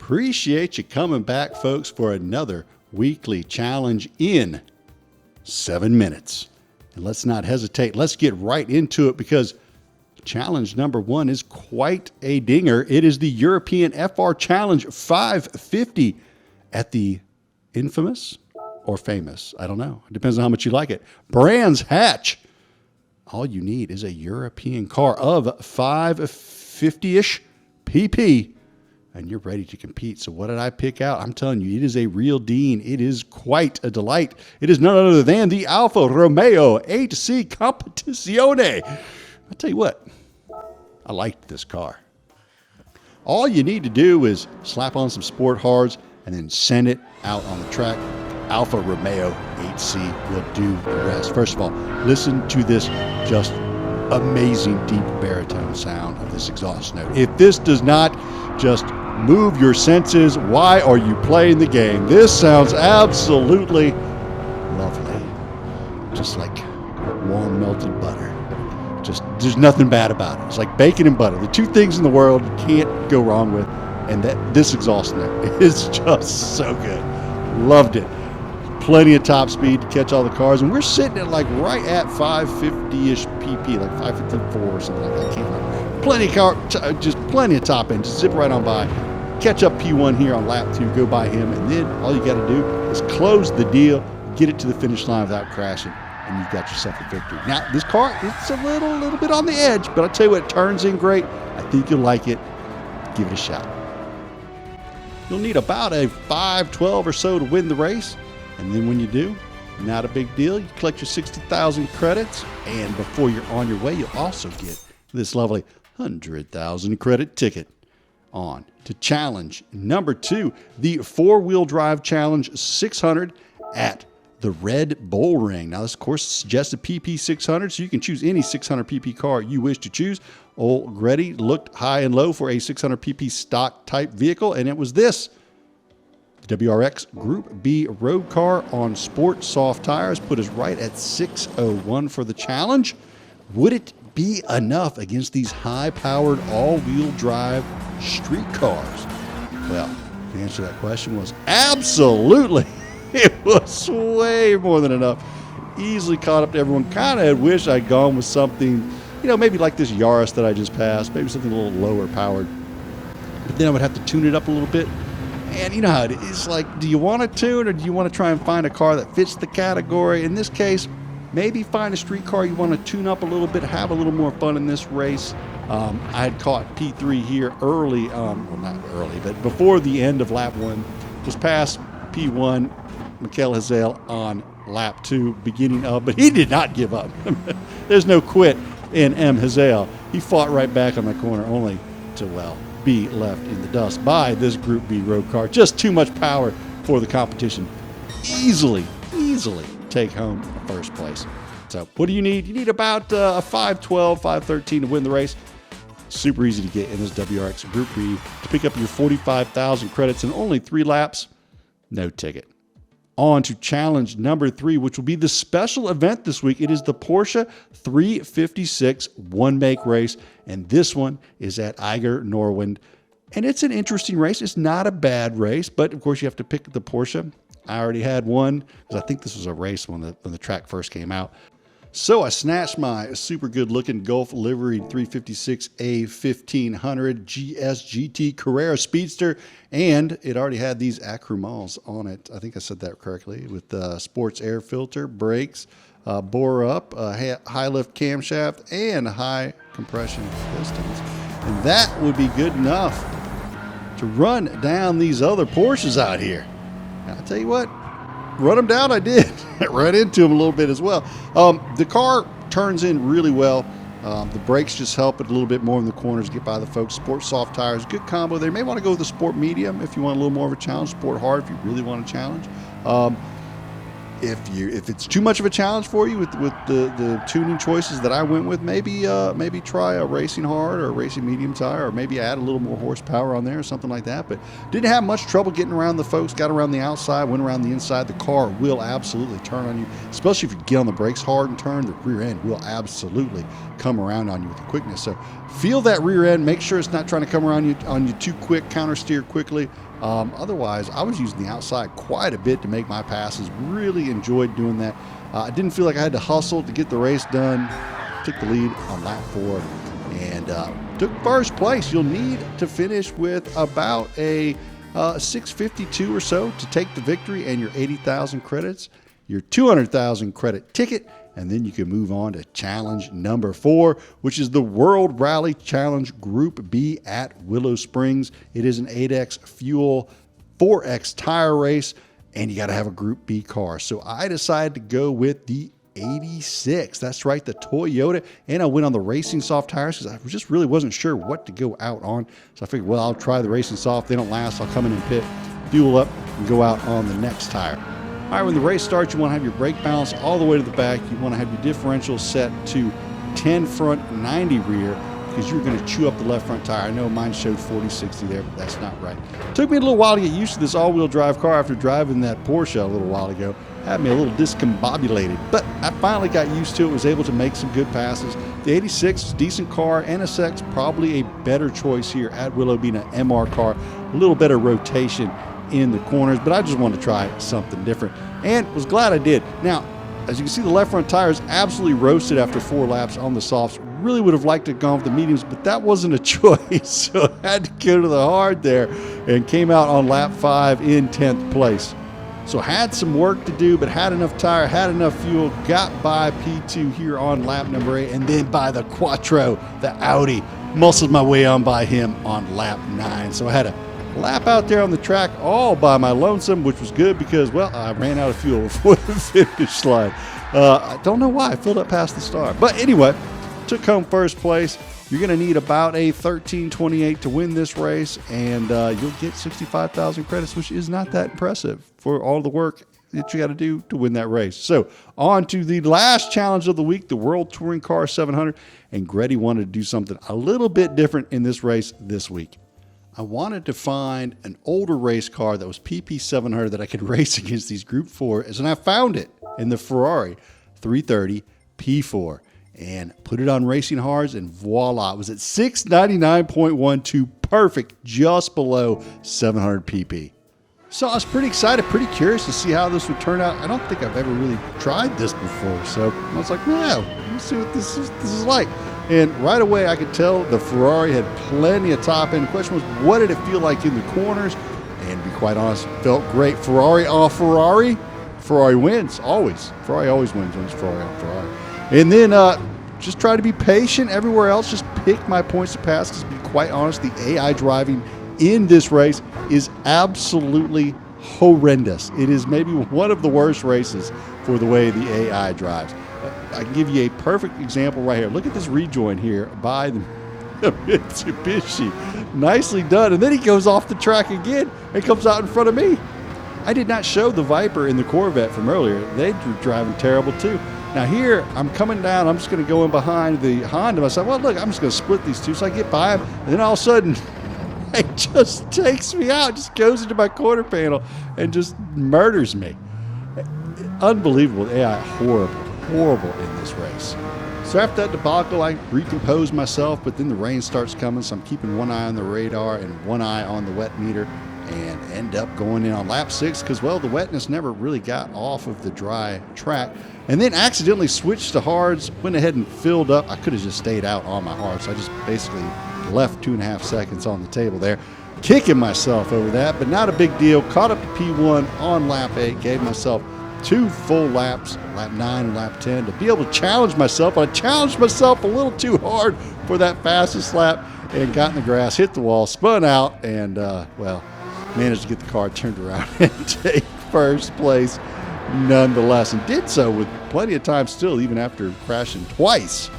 Appreciate you coming back, folks, for another weekly challenge in 7 minutes. And let's not hesitate. Let's get right into it because challenge number 1 is quite a dinger. It is the European FR Challenge 550 at the infamous or famous, I don't know. It depends on how much you like it, Brands Hatch. All you need is a European car of 550-ish PP, and you're ready to compete. So what did I pick out? I'm telling you, it is a real Dean. It is quite a delight. It is none other than the Alfa Romeo 8C Competizione. I'll tell you what, I liked this car. All you need to do is slap on some sport hards and then send it out on the track. Alfa Romeo 8C will do the rest. First of all, listen to this just amazing deep baritone sound of this exhaust note. If this does not just move your senses, why are you playing the game? This sounds absolutely lovely. Just like warm melted butter. Just, there's nothing bad about it. It's like bacon and butter. The two things in the world you can't go wrong with. And this exhaust note is just so good. Loved it. Plenty of top speed to catch all the cars. And we're sitting at like right at 550-ish PP, like 554 or something like that. I can't remember. Just plenty of top end. Just zip right on by. Catch up P1 here on lap 2. Go by him. And then all you got to do is close the deal. Get it to the finish line without crashing. And you've got yourself a victory. Now, this car, it's a little bit on the edge. But I'll tell you what, it turns in great. I think you'll like it. Give it a shot. You'll need about a 512 or so to win the race. And then when you do, not a big deal. You collect your 60,000 credits. And before you're on your way, you'll also get this lovely 100,000 credit ticket. On to challenge number 2, the 4-wheel drive challenge 600 at the Red Bull Ring. Now, this, of course, suggests a PP 600, so you can choose any 600 PP car you wish to choose. Already looked high and low for a 600 PP stock type vehicle, and it was this. The WRX Group B road car on sport soft tires put us right at 601 for the challenge. Would it be enough against these high-powered all-wheel drive street cars? Well, the answer to that question was absolutely. It was way more than enough. Easily caught up to everyone. Kind of wish I'd gone with something, maybe like this Yaris that I just passed, maybe something a little lower powered. But then I would have to tune it up a little bit. And you know how it is, like, do you want to tune or do you want to try and find a car that fits the category? In this case, maybe find a street car you want to tune up a little bit, have a little more fun in this race. I had caught P3 here early, well, not early, but before the end of lap 1, was past P1, Mikel Hazel on lap 2, beginning of, but he did not give up. There's no quit in M. Hazel. He fought right back on the corner, only to, be left in the dust by this Group B road car. Just too much power for the competition. Easily take home first place. So what do you need? You need about a 512, 513 to win the race. Super easy to get in this WRX Group B to pick up your 45,000 credits in only 3 laps. No ticket. On to challenge number 3, which will be the special event this week. It is the Porsche 356 one-make race, and this one is at Eiger, Nordwand. And it's an interesting race. It's not a bad race, but of course you have to pick the Porsche. I already had one because I think this was a race when the track first came out. So I snatched my super good-looking Gulf livery 356A 1500 GS GT Carrera Speedster, and it already had these Acromals on it. I think I said that correctly, with sports air filter, brakes, bore up, high lift camshaft, and high compression pistons. And that would be good enough to run down these other Porsches out here. And I'll tell you what, run them down I did. Run into them a little bit as well. The car turns in really well. The brakes just help it a little bit more in the corners, get by the folks. Sport soft tires, good combo there. You may want to go with the sport medium if you want a little more of a challenge. Sport hard if you really want a challenge. If it's too much of a challenge for you with the tuning choices that I went with, maybe try a racing hard or a racing medium tire, or maybe add a little more horsepower on there or something like that. But didn't have much trouble getting around the folks. Got around the outside, went around the inside. The car will absolutely turn on you, especially if you get on the brakes hard and turn. The rear end will absolutely come around on you with quickness. So feel that rear end. Make sure it's not trying to come around you too quick. Counter steer quickly. Otherwise, I was using the outside quite a bit to make my passes. Really enjoyed doing that. I didn't feel like I had to hustle to get the race done. Took the lead on lap 4 and took first place. You'll need to finish with about a 652 or so to take the victory and your 80,000 credits, your 200,000 credit ticket, and then you can move on to challenge number 4, which is the World Rally Challenge Group B at Willow Springs. It is an 8X fuel, 4X tire race, and you got to have a Group B car. So I decided to go with the 86. That's right, the Toyota. And I went on the Racing Soft tires because I just really wasn't sure what to go out on. So I figured, well, I'll try the Racing Soft. If they don't last, I'll come in and pit, fuel up, and go out on the next tire. All right, when the race starts, you want to have your brake balance all the way to the back. You want to have your differential set to 10 front, 90 rear, because you're going to chew up the left front tire. I know mine showed 40-60 there, but that's not right. Took me a little while to get used to this all-wheel drive car after driving that Porsche a little while ago. Had me a little discombobulated, but I finally got used to it, was able to make some good passes. The 86 is a decent car. NSX probably a better choice here at Willow, being an MR car. A little better rotation in the corners, but I just wanted to try something different and was glad I did. Now, as you can see, the left front tire is absolutely roasted after 4 laps on the softs. Really would have liked to have gone with the mediums, but that wasn't a choice, so I had to go to the hard there and came out on lap 5 in 10th place. So had some work to do, but had enough tire, had enough fuel, got by P2 here on lap number 8, and then by the Quattro, the Audi, muscled my way on by him on lap 9. So I had a lap out there on the track all by my lonesome, which was good because, well, I ran out of fuel before the finish line. I don't know why I filled up past the start. But anyway, took home first place. You're going to need about a 1328 to win this race, and you'll get 65,000 credits, which is not that impressive for all the work that you got to do to win that race. So on to the last challenge of the week, the World Touring Car 700, and Gretty wanted to do something a little bit different in this race this week. I wanted to find an older race car that was PP 700 that I could race against these Group 4s, and I found it in the Ferrari 330 P4 and put it on Racing Hards, and voila, it was at 699.12, perfect, just below 700 PP. So I was pretty excited, pretty curious to see how this would turn out. I don't think I've ever really tried this before, so I was like, well, let's see what this is like. And right away, I could tell the Ferrari had plenty of top end. The question was, what did it feel like in the corners? And to be quite honest, felt great. Ferrari on Ferrari. Ferrari wins, always. Ferrari always wins when it's Ferrari on Ferrari. And then just try to be patient. Everywhere else, just pick my points to pass. Because to be quite honest, the AI driving in this race is absolutely horrendous. It is maybe one of the worst races for the way the AI drives. I can give you a perfect example right here. Look at this rejoin here by the Mitsubishi. Nicely done. And then he goes off the track again and comes out in front of me. I did not show the Viper in the Corvette from earlier. They were driving terrible too. Now here, I'm coming down. I'm just going to go in behind the Honda. I said, well, look, I'm just going to split these two. So I get by him. And then all of a sudden, it just takes me out. Just goes into my quarter panel and just murders me. Unbelievable. AI, horrible in this race. So after that debacle, I recomposed myself, but then the rain starts coming, so I'm keeping one eye on the radar and one eye on the wet meter, and end up going in on lap 6 because, well, the wetness never really got off of the dry track, and then accidentally switched to hards, went ahead and filled up. I could have just stayed out on my hards, so I just basically left 2.5 seconds on the table there, kicking myself over that, but not a big deal. Caught up to P1 on lap 8, gave myself 2 full laps, lap 9 and lap 10, to be able to challenge myself. I challenged myself a little too hard for that fastest lap and got in the grass, hit the wall, spun out, and, well, managed to get the car turned around and take first place nonetheless, and did so with plenty of time still, even after crashing twice.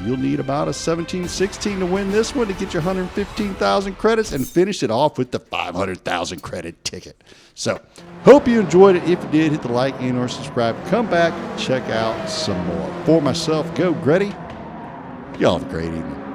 You'll need about a 17-16 to win this one to get your 115,000 credits and finish it off with the 500,000 credit ticket. So, hope you enjoyed it. If you did, hit the like and or subscribe. Come back, check out some more. For myself, go Gretty. Y'all have a great evening.